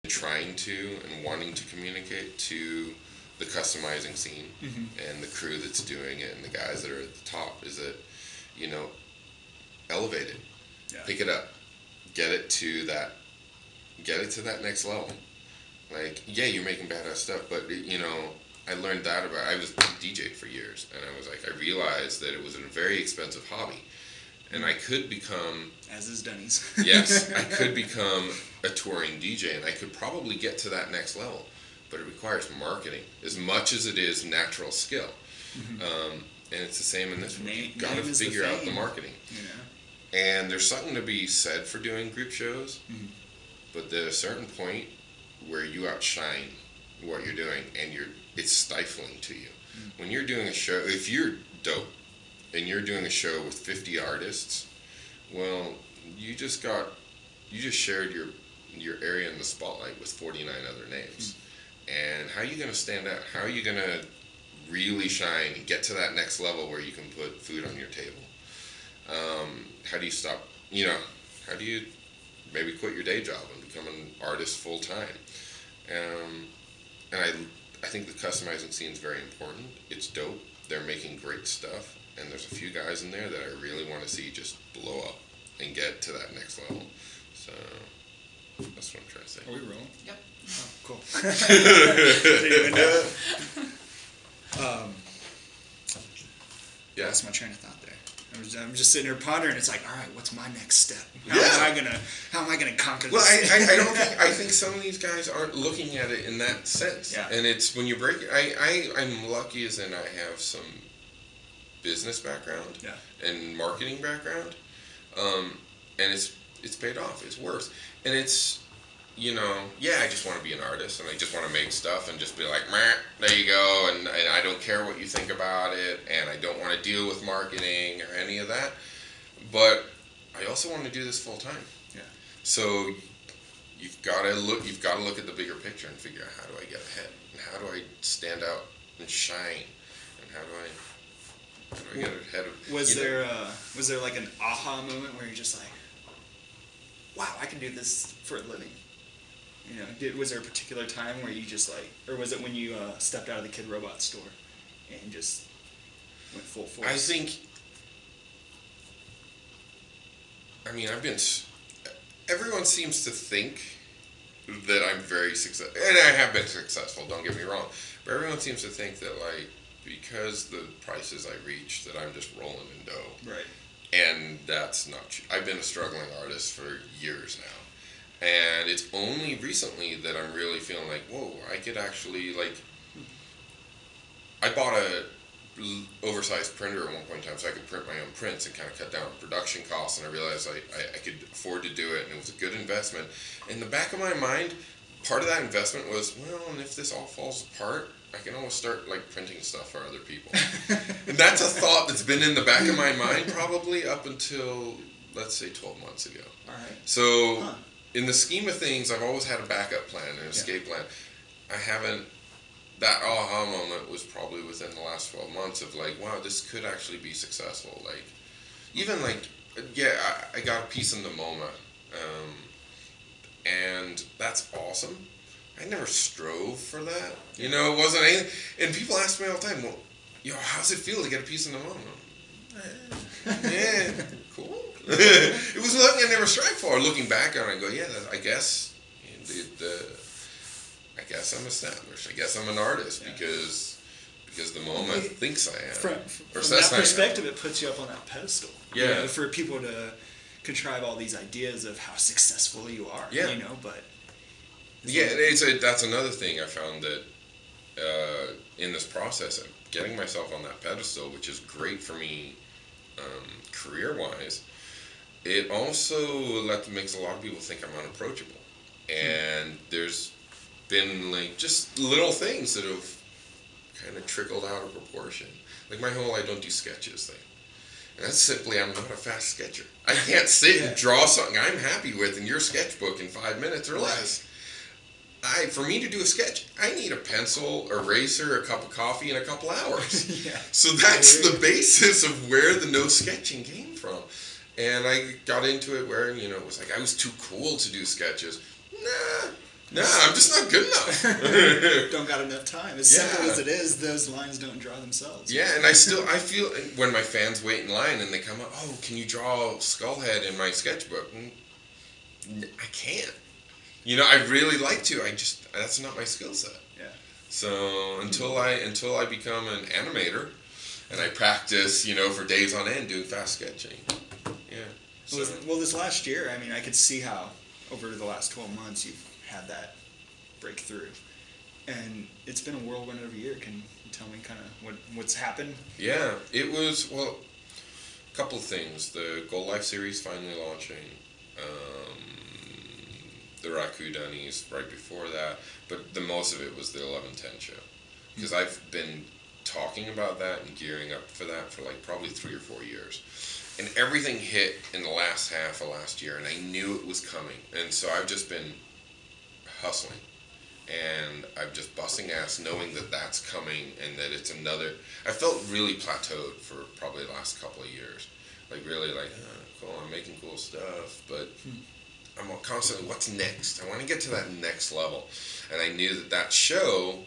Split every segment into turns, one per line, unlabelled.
trying to and wanting to communicate to the customizing scene and the crew that's doing it and the guys that are at the top is that, you know, elevate it, pick it up, get it to that next level. Like, yeah, you're making badass stuff, but you know, I learned that I was DJed for years, and I was like, I realized that it was a very expensive hobby, and I could become,
as is Denny's.
yes, I could become a touring DJ, and I could probably get to that next level, but it requires marketing as much as it is natural skill. And it's the same in this one. You've got to figure out the marketing. And there's something to be said for doing group shows, but there's a certain point where you outshine what you're doing, and it's stifling to you. When you're doing a show, if you're dope and you're doing a show with 50 artists, well, you just shared your area in the spotlight with 49 other names. And how are you going to stand out? How are you going to really shine and get to that next level where you can put food on your table? How do you stop, how do you maybe quit your day job and become an artist full time? And I think the customizing scene is very important. It's dope. They're making great stuff. And there's a few guys in there that I really want to see just blow up and get to that next level. So that's what I'm trying to say.
Are we rolling?
Yep.
Oh, cool. Didn't even know.
Yeah.
Lost my train of thought there. I'm just sitting here pondering. It's like, all right, what's my next step? How am I gonna conquer
well,
this?
I think some of these guys aren't looking at it in that sense.
Yeah.
And it's when you break it. I'm lucky as in I have some business background and marketing background, and it's paid off. It's worth, and it's. I just want to be an artist, and I just want to make stuff and just be like, meh, there you go, and I don't care what you think about it, and I don't want to deal with marketing or any of that, but I also want to do this full time.
Yeah.
So you've got to look at the bigger picture and figure out, how do I get ahead, and how do I stand out and shine, and how do I get ahead of?
Was there like an aha moment where you're just like, wow, I can do this for a living? Was there a particular time where you just or was it when you stepped out of the Kidrobot store and just went full force?
I think, everyone seems to think that I'm very successful, and I have been successful, don't get me wrong, but everyone seems to think that, because the prices I reach, that I'm just rolling in dough.
Right.
And that's not true. I've been a struggling artist for years now. And it's only recently that I'm really feeling like, whoa, I could actually, I bought a oversized printer at one point in time so I could print my own prints and kind of cut down on production costs, and I realized I could afford to do it, and it was a good investment. In the back of my mind, part of that investment was, well, and if this all falls apart, I can always start printing stuff for other people. And that's a thought that's been in the back of my mind probably up until, let's say, 12 months ago.
All right.
So in the scheme of things, I've always had a backup plan, an escape plan. I haven't, that aha moment was probably within the last 12 months of wow, this could actually be successful. I got a piece in the MoMA, and that's awesome. I never strove for that. It wasn't anything. And people ask me all the time, well, how's it feel to get a piece in the MoMA? Yeah, cool. It was nothing I never strived for. Looking back on it, I go, yeah, I guess I'm established. I guess I'm an artist because the MoMA thinks I am.
From that perspective, it puts you up on that pedestal.
Yeah.
For people to contrive all these ideas of how successful you are.
Yeah.
But...
Yeah, that's another thing I found that in this process of getting myself on that pedestal, which is great for me career-wise, it also makes a lot of people think I'm unapproachable. And there's been just little things that have kind of trickled out of proportion. My whole I don't do sketches thing. And that's simply, I'm not a fast sketcher. I can't sit and draw something I'm happy with in your sketchbook in 5 minutes or less. For me to do a sketch, I need a pencil, eraser, a cup of coffee, and a couple hours. So that's the basis of where the no sketching came from. And I got into it where, it was I was too cool to do sketches. Nah, No, I'm just not good enough.
Don't got enough time. As simple as it is, those lines don't draw themselves.
Yeah, and I feel when my fans wait in line and they come up, oh, can you draw Skullhead in my sketchbook? I can't. You know, I'd really like to. That's not my skill set.
Yeah.
So until I become an animator, and I practice, you know, for days on end doing fast sketching. Yeah. So.
Well, this last year, I mean, I could see how over the last 12 months you've had that breakthrough, and it's been a whirlwind of a year. Can you tell me kind of what's happened?
Yeah, it was, well, a couple of things. The Gold Life series finally launching. The Rakudani's right before that, but the most of it was the 11:10 show, because I've been talking about that and gearing up for that for like probably 3 or 4 years, and everything hit in the last half of last year, and I knew it was coming, and so I've just been hustling, and I'm just busting ass knowing that that's coming, and that it's another. I felt really plateaued for probably the last couple of years, like really like, oh, cool, I'm making cool stuff, but I'm constantly, what's next? I want to get to that next level. And I knew that show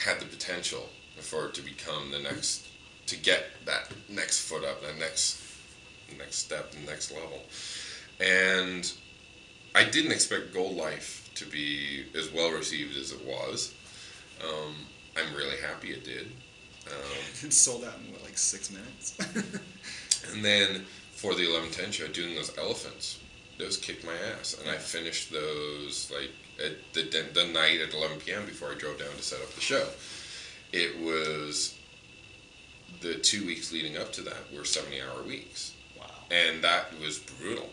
had the potential for it to become the next, to get that next foot up, that next step, the next level. And I didn't expect Gold Life to be as well received as it was. I'm really happy it did.
It sold out in, like 6 minutes?
And then for the 11:10 show, doing those elephants, those kicked my ass, and I finished those like at the night at 11 p.m. before I drove down to set up the show. It was the 2 weeks leading up to that were 70-hour weeks.
Wow.
And that was brutal.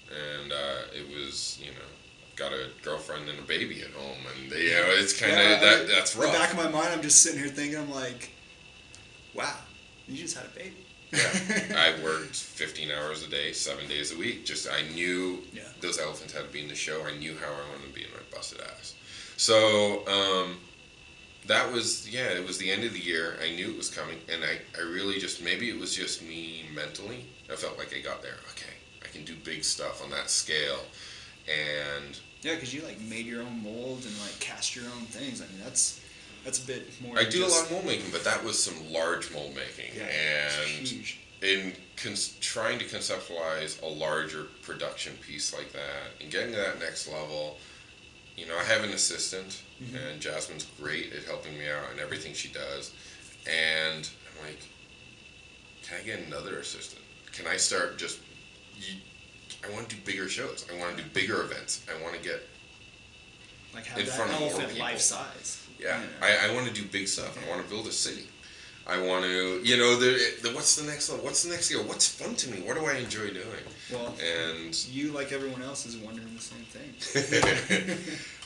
And it was, you know, got a girlfriend and a baby at home, and you know, it's kind of that's rough.
In the back of my mind, I'm just sitting here thinking, I'm like, wow, you just had a baby.
Yeah, I worked 15 hours a day, 7 days a week. Just I knew those elephants had to be in the show. I knew how I wanted to be in my busted ass. So that was, it was the end of the year. I knew it was coming, and I really just, maybe it was just me mentally. I felt like I got there. Okay, I can do big stuff on that scale, and
yeah, because you like made your own mold and like cast your own things. I mean, that's a bit more.
I do a lot of mold making, but that was some large mold making, and
huge.
In trying to conceptualize a larger production piece like that and getting to that next level, you know, I have an assistant, and Jasmine's great at helping me out in everything she does, and I'm like, can I get another assistant? Can I start just? I want to do bigger shows. I want to do bigger events. I want to get
like have
in
that
front of more
elephant
people.
Life size.
Yeah, I want to do big stuff. I want to build a city. I want to, you know, what's the next level? What's the next skill? What's fun to me? What do I enjoy doing?
Well,
and
you, like everyone else, is wondering the same thing.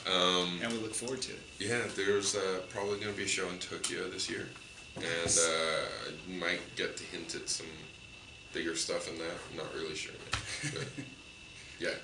And we look forward to it.
Yeah, there's probably going to be a show in Tokyo this year. And I might get to hint at some bigger stuff in that. I'm not really sure yet. But, yeah.